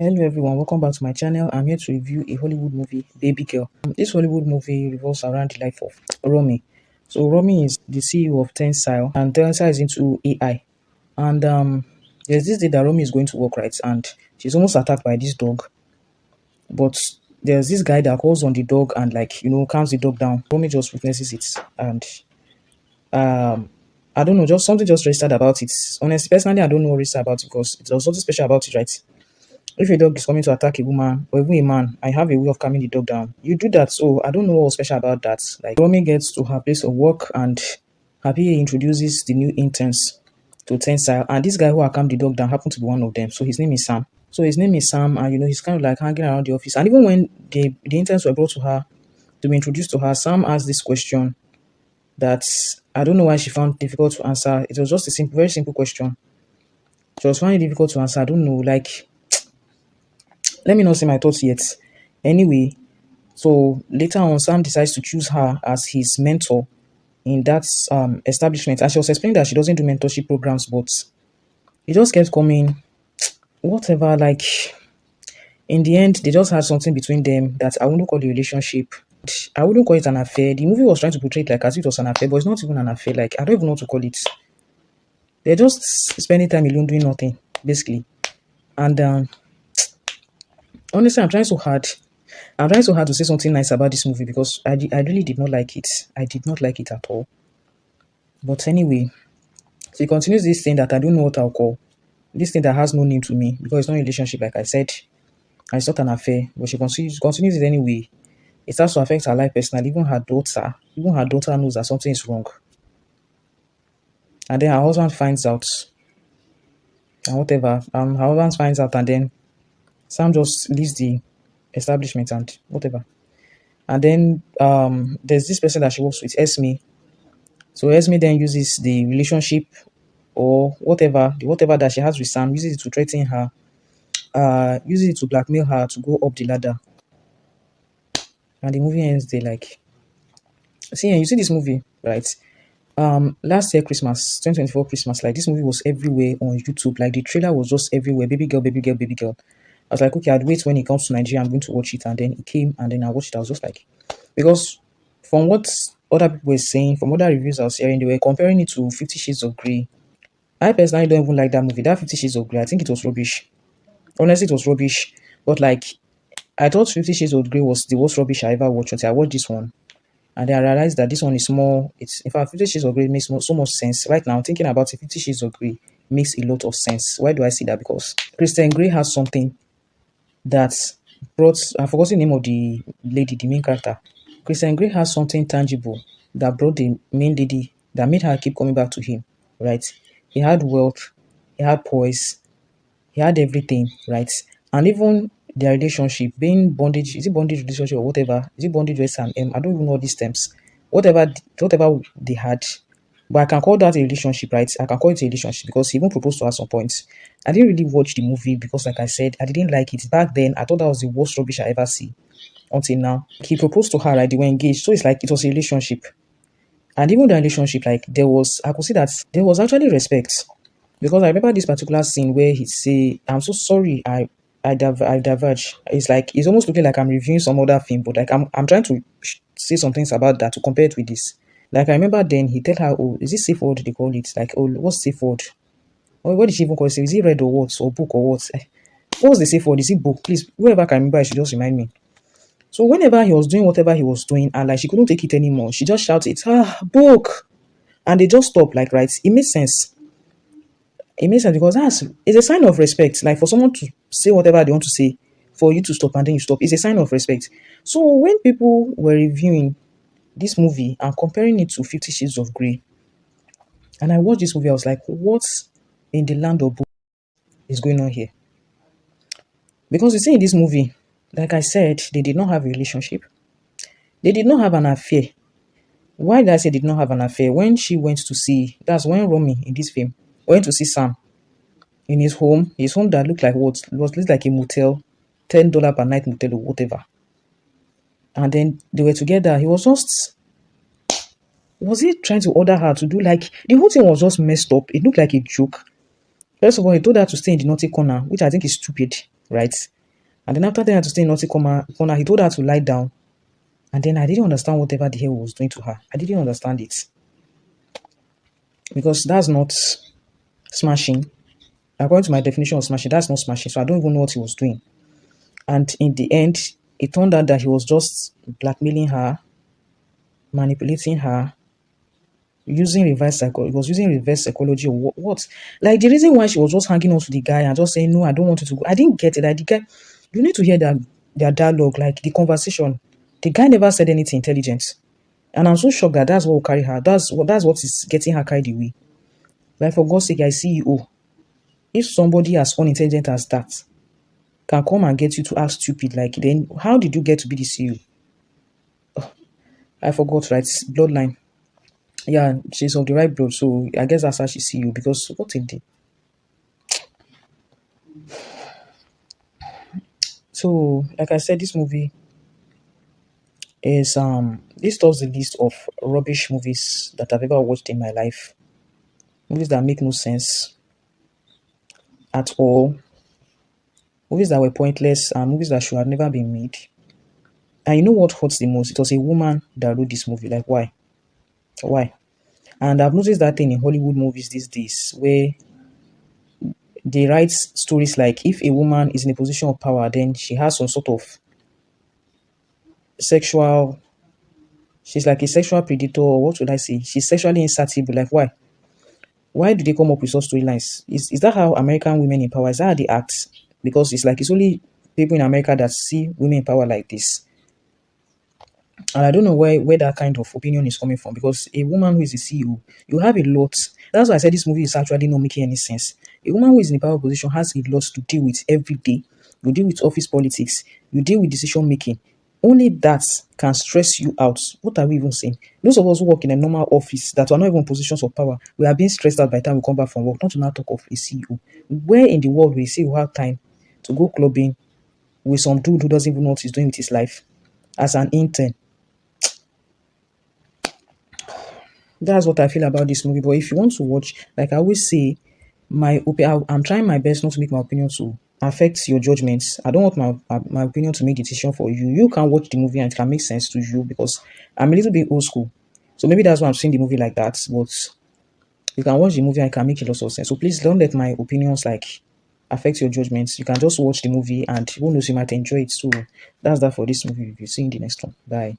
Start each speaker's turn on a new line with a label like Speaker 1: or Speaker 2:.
Speaker 1: Hello everyone, welcome back to my channel. I'm here to review a Hollywood movie, Babygirl. This Hollywood movie revolves around the life of Romy. So Romy is the CEO of Tensile, and Tensile is into AI. And there's this day that Romy is going to work, right, and she's almost attacked by this dog. But there's this guy that calls on the dog and calms the dog down. Romy just witnesses it, and I don't know, just something just registered about it. Honestly, personally, I don't know what registered about it because there's something special about it, right? If a dog is coming to attack a woman or even a man, I have a way of calming the dog down. You do that, so I don't know what's special about that. Like Romy gets to her place of work and her PA introduces the new interns to Tensile, and this guy who had calmed the dog down happened to be one of them. So his name is Sam. And he's kind of like hanging around the office. And even when the interns were brought to her to be introduced to her, Sam asked this question that I don't know why she found difficult to answer. It was just a simple, very simple question. She was finding it difficult to answer. I don't know, like let me not say my thoughts yet. Anyway, so later on, Sam decides to choose her as his mentor in that establishment. And she was explaining that she doesn't do mentorship programs, but it just kept coming, whatever. Like, in the end, they just had something between them that I wouldn't call a relationship. I wouldn't call it an affair. The movie was trying to portray it like as if it was an affair, but it's not even an affair. Like, I don't even know what to call it. They're just spending time alone doing nothing, basically. And honestly, I'm trying so hard to say something nice about this movie because I really did not like it. I did not like it at all. But anyway, so he continues this thing that I don't know what I'll call. This thing that has no name to me because it's not a relationship, like I said. And it's not an affair. But she continues it anyway. It starts to affect her life personally. Even her daughter knows that something is wrong. And then her husband finds out. And whatever. Her husband finds out, and then Sam just leaves the establishment and whatever. And then there's this person that she works with, Esme. So Esme then uses the relationship or whatever that she has with Sam, uses it to threaten her, uses it to blackmail her to go up the ladder. And the movie ends there. Like, see, you see this movie, right? Last year Christmas, 2024 Christmas, like this movie was everywhere on YouTube. Like the trailer was just everywhere. Babygirl, Babygirl, Babygirl. I was like, okay, I'd wait when it comes to Nigeria, I'm going to watch it. And then it came, and then I watched it. I was just like, because from what other people were saying, from other reviews I was hearing, they were comparing it to 50 Shades of Grey. I personally don't even like that movie. That 50 Shades of Grey, I think it was rubbish. Honestly, it was rubbish. But like, I thought 50 Shades of Grey was the worst rubbish I ever watched until I watched this one. And then I realized that this one is more, it's, in fact, 50 Shades of Grey makes so much sense. Right now, thinking about it, 50 Shades of Grey makes a lot of sense. Why do I say that? Because Christian Grey has something that brought, I forgot the name of the lady, the main character. Christian Grey has something tangible that brought the main lady, that made her keep coming back to him, right? He had wealth, he had poise, he had everything, right? And even their relationship, being bondage, is it bondage relationship or whatever? Is it bondage S and M? I don't even know these terms. Whatever they had, but I can call that a relationship, right? I can call it a relationship because he even proposed to her at some point. I didn't really watch the movie because, like I said, I didn't like it. Back then, I thought that was the worst rubbish I ever see. Until now. He proposed to her, right? They were engaged. So it's like it was a relationship. And even the relationship, like I could see that there was actually respect. Because I remember this particular scene where he say, I'm so sorry, I diverge. It's like, it's almost looking like I'm reviewing some other film, but like I'm trying to say some things about that to compare it with this. Like I remember then he tell her, oh, is it safe word they call it? Like, oh, what's safe word? Or what did she even call it? Is it read or what? Or book or what? What was the safe word? Is it book? Please, whoever can remember, I should just remind me. So whenever he was doing whatever he was doing and like she couldn't take it anymore, she just shouted, book. And they just stopped, like, right? It made sense. It makes sense because it's a sign of respect. Like for someone to say whatever they want to say, for you to stop and then you stop, it's a sign of respect. So when people were reviewing this movie and comparing it to 50 Shades of Grey, and I watched this movie, I was like, what in the land of book is going on here? Because you see in this movie, like I said, they did not have a relationship. They did not have an affair. Why did I say they did not have an affair? When she went to see, that's when Romy in this film went to see Sam in his home that looked like what? It was like a motel, $10 per night motel or whatever. And then they were together. Was he trying to order her to do like, the whole thing was just messed up. It looked like a joke. First of all, he told her to stay in the naughty corner, which I think is stupid, right? And then after telling her to stay in the naughty corner, he told her to lie down. And then I didn't understand whatever the hell was doing to her. I didn't understand it. Because that's not smashing. According to my definition of smashing, that's not smashing. So I don't even know what he was doing. And in the end, it turned out that he was just blackmailing her, manipulating her, using reverse psychology. He was using reverse psychology or what? Like the reason why she was just hanging on to the guy and just saying, no, I don't want you to go. I didn't get it. Like the guy, you need to hear that their dialogue, like the conversation. The guy never said anything intelligent. And I'm so shocked that that's what will carry her. That's what is getting her carried away. Like for God's sake, I see you. If somebody as unintelligent as that can come and get you to act stupid, like then how did you get to be the CEO? I forgot, right? Bloodline. Yeah, she's of the right blood, so I guess that's how she see you. Because what a day. So, like I said, this movie is this tops the list of rubbish movies that I've ever watched in my life. Movies that make no sense at all. Movies that were pointless and movies that should have never been made. And you know what hurts the most? It was a woman that wrote this movie. Like why? Why? And I've noticed that thing in Hollywood movies these days where they write stories like if a woman is in a position of power, then she has some sort of sexual, she's like a sexual predator, or what would I say? She's sexually insatiable. Like why? Why do they come up with such storylines? Is that how American women in power, is that how they act? Because it's like it's only people in America that see women in power like this. And I don't know where that kind of opinion is coming from, because a woman who is a CEO, you have a lot. That's why I said this movie is actually not making any sense. A woman who is in a power position has a lot to deal with every day. You deal with office politics, you deal with decision making. Only that can stress you out. What are we even saying? Those of us who work in a normal office that are not even in positions of power, we are being stressed out by the time we come back from work. Not to now talk of a CEO. Where in the world we see we have time to go clubbing with some dude who doesn't even know what he's doing with his life as an intern? That's what I feel about this movie. But if you want to watch, like I always say, I'm trying my best not to make my opinion to affect your judgments. I don't want my opinion to make decision for you. You can watch the movie and it can make sense to you, because I'm a little bit old school. So maybe that's why I'm seeing the movie like that. But you can watch the movie and it can make a lot of sense. So please don't let my opinions like affect your judgments. You can just watch the movie and who knows, you might enjoy it. So that's that for this movie review. See you in the next one. Bye.